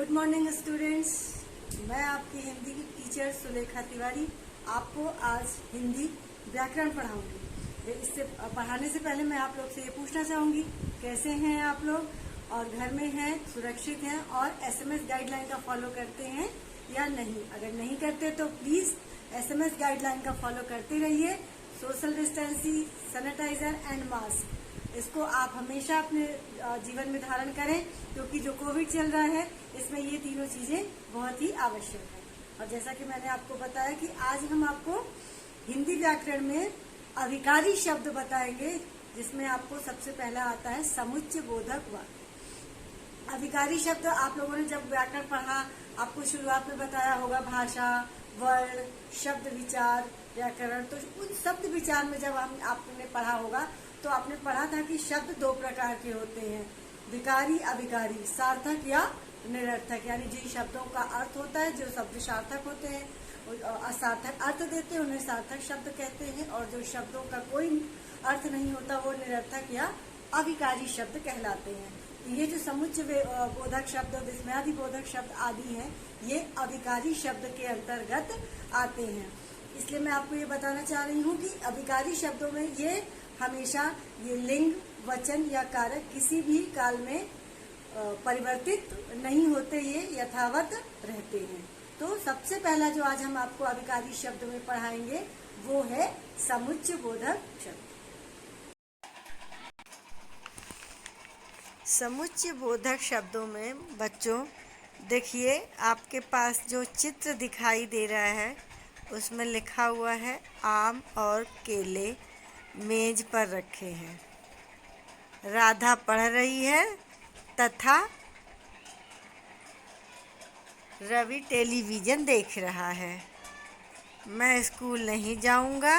Good morning students. मैं आपकी हिंदी की टीचर सुलेखा तिवारी आपको आज हिंदी व्याकरण पढ़ाऊंगी। इससे पढ़ाने से पहले मैं आप लोग से ये पूछना चाहूंगी, कैसे हैं आप लोग और घर में हैं, सुरक्षित हैं और एसएमएस गाइडलाइन का फॉलो करते हैं या नहीं। अगर नहीं करते तो प्लीज एसएमएस गाइडलाइन का फॉलो करते रहिए। Social distancing, sanitiser and mask, इसको आप हमेशा अपने जीवन में धारण करें, क्योंकि जो कोविड चल रहा है इसमें ये तीनों चीजें बहुत ही आवश्यक है। और जैसा कि मैंने आपको बताया कि आज हम आपको हिंदी व्याकरण में अभिकारी शब्द बताएंगे, जिसमें आपको सबसे पहला आता है समुच्चय बोधक वाक्य। अभिकारी शब्द आप लोगों ने जब व्याकरण पढ़ा, आपको शुरुआत में बताया होगा भाषा, वर्ण, शब्द विचार, व्याकरण। तो उन शब्द विचार में जब आपने पढ़ा होगा तो आपने पढ़ा था कि शब्द दो प्रकार के होते हैं, विकारी, अभिकारी, सार्थक या निरर्थक। यानी जिन शब्दों का अर्थ होता है, जो शब्द सार्थक होते हैं असार्थक अर्थ देते हैं, उन्हें सार्थक शब्द कहते हैं, और जो शब्दों का कोई अर्थ नहीं होता वो निरर्थक या अभिकारी शब्द कहलाते हैं। ये जो समुच्चय बोधक शब्द, विस्मयादि बोधक शब्द आदि हैं, ये अभिकारी शब्द के अंतर्गत आते हैं। इसलिए मैं आपको ये बताना चाह रही हूँ कि अभिकारी शब्दों में ये हमेशा ये लिंग, वचन या कारक किसी भी काल में परिवर्तित नहीं होते, ये यथावत रहते हैं। तो सबसे पहला जो आज हम आपको अभिकारी शब्द में पढ़ाएंगे वो है समुच्चय बोधक शब्द। समुच्चय बोधक शब्दों में बच्चों देखिए, आपके पास जो चित्र दिखाई दे रहा है उसमें लिखा हुआ है आम और केले मेज पर रखे हैं। राधा पढ़ रही है तथा रवि टेलीविज़न देख रहा है। मैं स्कूल नहीं जाऊंगा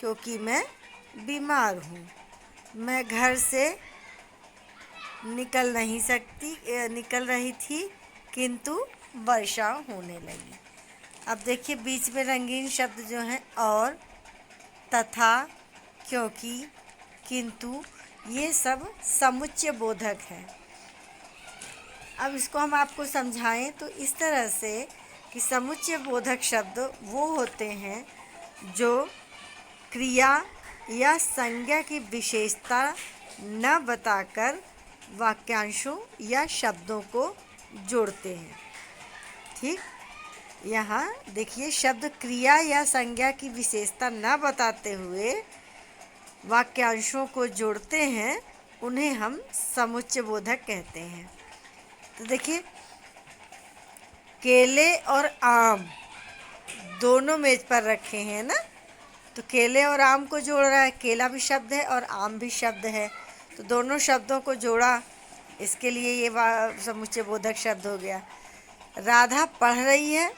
क्योंकि मैं बीमार हूँ। मैं घर से निकल रही थी किंतु वर्षा होने लगी। अब देखिए, बीच में रंगीन शब्द जो हैं और, तथा, क्योंकि, किंतु, ये सब समुच्चय बोधक हैं। अब इसको हम आपको समझाएं तो इस तरह से कि समुच्चय बोधक शब्द वो होते हैं जो क्रिया या संज्ञा की विशेषता न बताकर वाक्यांशों या शब्दों को जोड़ते हैं। ठीक, यहाँ देखिए, शब्द क्रिया या संज्ञा की विशेषता न बताते हुए वाक्यांशों को जोड़ते हैं, उन्हें हम समुच्चय बोधक कहते हैं। तो देखिए, केले और आम दोनों मेज पर रखे हैं ना, तो केले और आम को जोड़ रहा है। केला भी शब्द है और आम भी शब्द है, तो दोनों शब्दों को जोड़ा, इसके लिए ये समुच्चय बोधक शब्द हो गया। राधा पढ़ रही है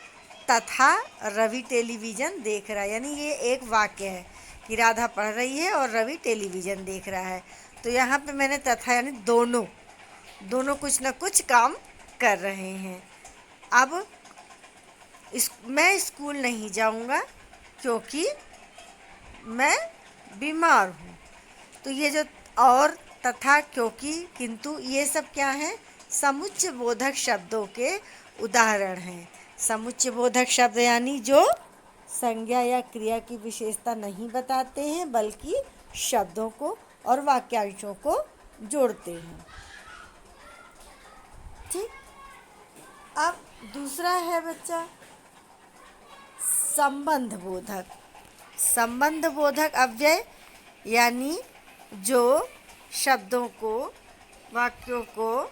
तथा रवि टेलीविज़न देख रहा है, यानी ये एक वाक्य है कि राधा पढ़ रही है और रवि टेलीविज़न देख रहा है। तो यहाँ पे मैंने तथा यानी दोनों कुछ न कुछ काम कर रहे हैं। अब मैं स्कूल नहीं जाऊँगा क्योंकि मैं बीमार हूँ। तो ये जो और, तथा, क्योंकि, किंतु, ये सब क्या हैं? समुच्चय बोधक शब्दों के उदाहरण हैं। समुच्चय बोधक शब्द यानी जो संज्ञा या क्रिया की विशेषता नहीं बताते हैं, बल्कि शब्दों को और वाक्यांशों को जोड़ते हैं। ठीक, अब दूसरा है बच्चा संबंध बोधक। संबंध बोधक अव्यय यानी जो शब्दों को, वाक्यों को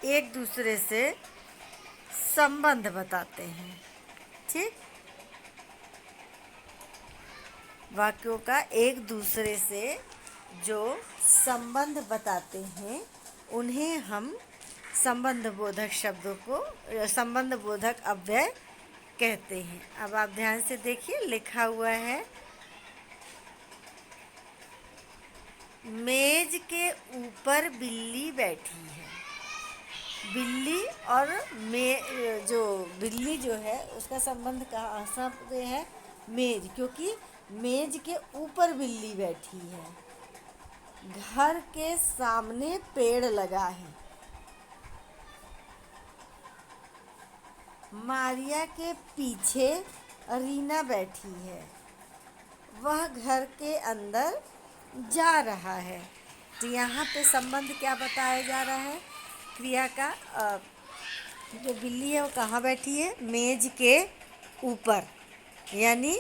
एक दूसरे से संबंध बताते हैं। ठीक, वाक्यों का एक दूसरे से जो संबंध बताते हैं, उन्हें हम संबंध बोधक शब्दों को, संबंध बोधक अव्यय कहते हैं। अब आप ध्यान से देखिए, लिखा हुआ है मेज के ऊपर बिल्ली बैठी है। बिल्ली और जो बिल्ली जो है उसका संबंध कहाँ शब्द है? मेज, क्योंकि मेज के ऊपर बिल्ली बैठी है। घर के सामने पेड़ लगा है। मारिया के पीछे रीना बैठी है। वह घर के अंदर जा रहा है। तो यहाँ पे संबंध क्या बताया जा रहा है? क्रिया का जो बिल्ली है वो कहाँ बैठी है? मेज के ऊपर। यानी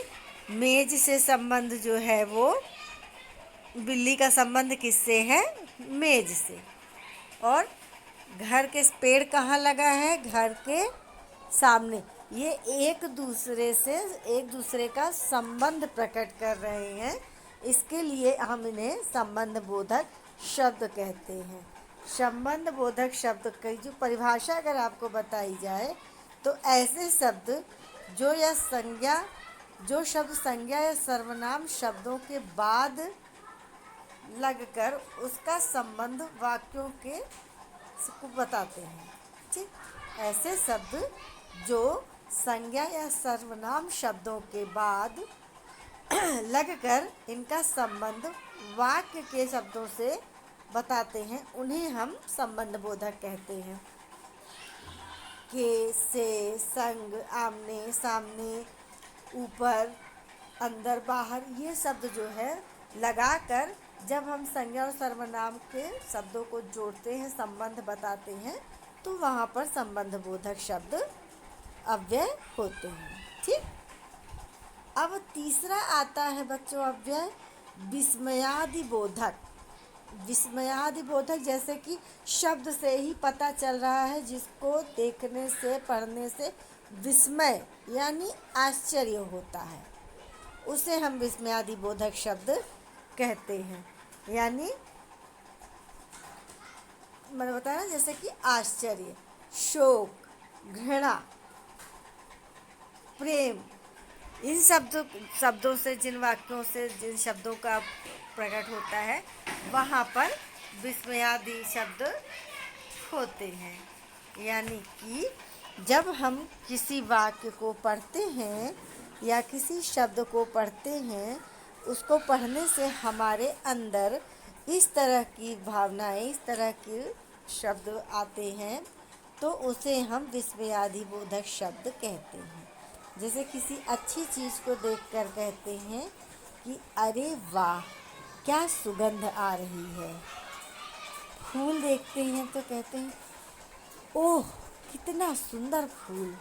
मेज से संबंध जो है वो बिल्ली का संबंध किससे है? मेज से। और घर के पेड़ कहाँ लगा है? घर के सामने। ये एक दूसरे का संबंध प्रकट कर रहे हैं। इसके लिए हम इन्हें संबंध बोधक शब्द कहते हैं। संबंध बोधक शब्द की जो परिभाषा अगर आपको बताई जाए तो ऐसे शब्द जो शब्द संज्ञा या सर्वनाम शब्दों के बाद लगकर उसका संबंध वाक्यों के को बताते हैं। ठीक, ऐसे शब्द जो संज्ञा या सर्वनाम शब्दों के बाद लगकर इनका संबंध वाक्य के शब्दों से बताते हैं, उन्हें हम संबंध बोधक कहते हैं। के, से, संग, आमने सामने, ऊपर, अंदर, बाहर, ये शब्द जो है लगाकर जब हम संज्ञा और सर्वनाम के शब्दों को जोड़ते हैं, संबंध बताते हैं, तो वहाँ पर संबंध बोधक शब्द अव्यय होते हैं। ठीक, अब तीसरा आता है बच्चों अव्यय विस्मयादि बोधक। विस्मयादि बोधक जैसे कि शब्द से ही पता चल रहा है, जिसको देखने से पढ़ने से विस्मय यानी आश्चर्य होता है, उसे हम विस्मयादि बोधक शब्द कहते हैं। यानी मैंने बताया ना, जैसे कि आश्चर्य, शोक, घृणा, प्रेम, इन शब्दों से जिन वाक्यों से जिन शब्दों का प्रकट होता है वहाँ पर विस्मयादि शब्द होते हैं। यानी कि जब हम किसी वाक्य को पढ़ते हैं या किसी शब्द को पढ़ते हैं, उसको पढ़ने से हमारे अंदर इस तरह की भावनाएं, इस तरह के शब्द आते हैं, तो उसे हम विस्मयादि बोधक शब्द कहते हैं। जैसे किसी अच्छी चीज़ को देखकर कहते हैं कि अरे वाह क्या सुगंध आ रही है। फूल देखते हैं तो कहते हैं ओह कितना सुंदर फूल।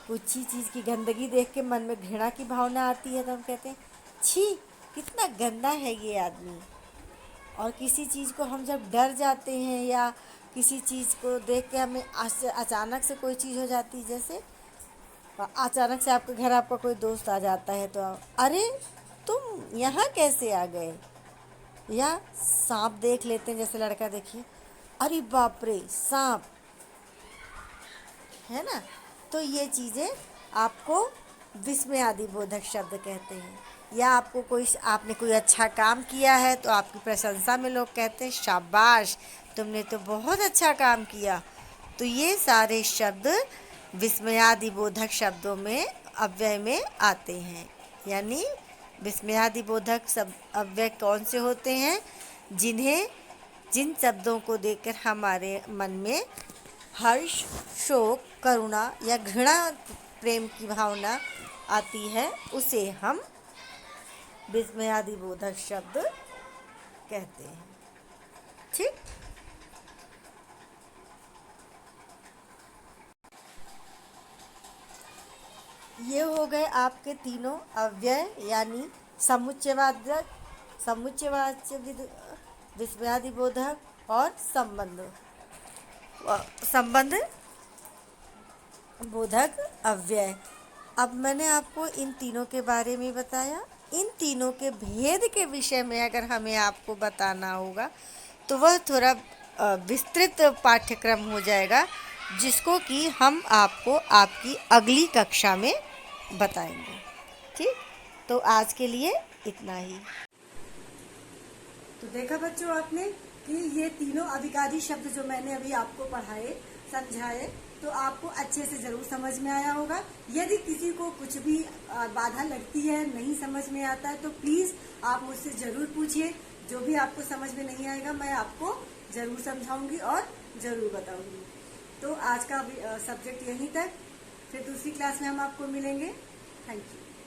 कुछ ही चीज़ की गंदगी देख के मन में घृणा की भावना आती है तो हम कहते हैं छी कितना गंदा है ये आदमी। और किसी चीज़ को हम जब डर जाते हैं या किसी चीज़ को देख के हमें अचानक से कोई चीज़ हो जाती है, जैसे अचानक से आपके घर आपका कोई दोस्त आ जाता है तो अरे तुम यहाँ कैसे आ गए। या सांप देख लेते हैं, जैसे लड़का देखिए अरे बाप रे सांप, है ना। तो ये चीज़ें आपको विस्मयादि बोधक शब्द कहते हैं। या आपने कोई अच्छा काम किया है तो आपकी प्रशंसा में लोग कहते हैं शाबाश तुमने तो बहुत अच्छा काम किया। तो ये सारे शब्द विस्मयादि बोधक शब्दों में अव्यय में आते हैं। यानी विस्मयादि बोधक सब अव्यय कौन से होते हैं? जिन शब्दों को देखकर हमारे मन में हर्ष, शोक, करुणा या घृणा, प्रेम की भावना आती है, उसे हम विस्मयादि बोधक शब्द कहते हैं। ठीक, ये हो गए आपके तीनों अव्यय, यानी समुच्चयवाचक, विस्मयादि बोधक और संबंध बोधक अव्यय। अब मैंने आपको इन तीनों के बारे में बताया। इन तीनों के भेद के विषय में अगर हमें आपको बताना होगा तो वह थोड़ा विस्तृत पाठ्यक्रम हो जाएगा, जिसको कि हम आपको आपकी अगली कक्षा में बताएंगे। ठीक, तो आज के लिए इतना ही। तो देखा बच्चों आपने कि ये तीनों अभिकारी शब्द जो मैंने अभी आपको पढ़ाए, समझाए, तो आपको अच्छे से जरूर समझ में आया होगा। यदि किसी को कुछ भी बाधा लगती है, नहीं समझ में आता है, तो प्लीज आप मुझसे जरूर पूछिए। जो भी आपको समझ में नहीं आएगा मैं आपको जरूर समझाऊंगी और जरूर बताऊंगी। तो आज का सब्जेक्ट यहीं तक, फिर दूसरी क्लास में हम आपको मिलेंगे। Thank you.